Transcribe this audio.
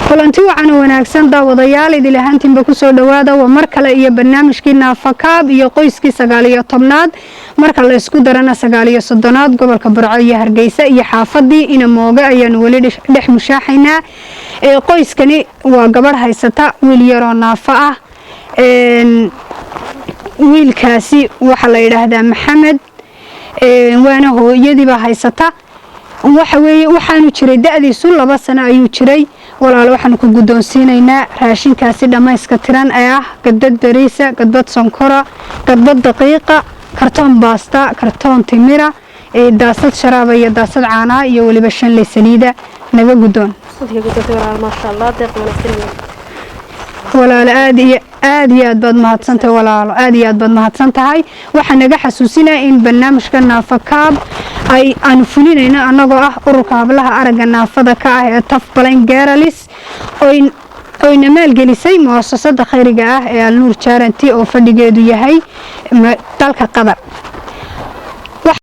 kulanti wacan wanaagsan daawadayaal idil ahaantiinba ku soo dhawaada waa mar kale iyo barnaamijkii naafakaab iyo qoyskii 19aad marka la isku darana 19aad gobolka Burco iyo Hargeysa iyo xaafadii ina mooga ayaan wali dhex mushaaxaynaa qoyskani waa gabar haysata wiil yar oo naafa ah wiilkaasi waxa la yiraahdaa Maxamed waana hooyadiiba haysata waxaanu jiray da'diisu 2 sano ayuu jiray walaal waxaan ku gudoonsiinaynaa raashinkaasi dhamayska tiran ah gadbad bariisa gadbad sonkora gadbad daqiiqa kartoon baasta kartoon timira daasad sharaab iyo daasad caana iyo waliba shan ley saliida naga gudoon ما شاء الله deeq wanaagsan walaal aad iyo aad baad mahadsantahay walaal aad iyo aad baad mahadsantahay waxa naga xasuusinaa in barnaamijka naafakaab ay aan fulinayna anagoo ah ururka hablaha araga naafada ka ah ee Tafbalayn Garalis oo inamal gelisay muassasada khayriga ah ee Al Noor Charity oo fadhigeedu yahay dalka Qatar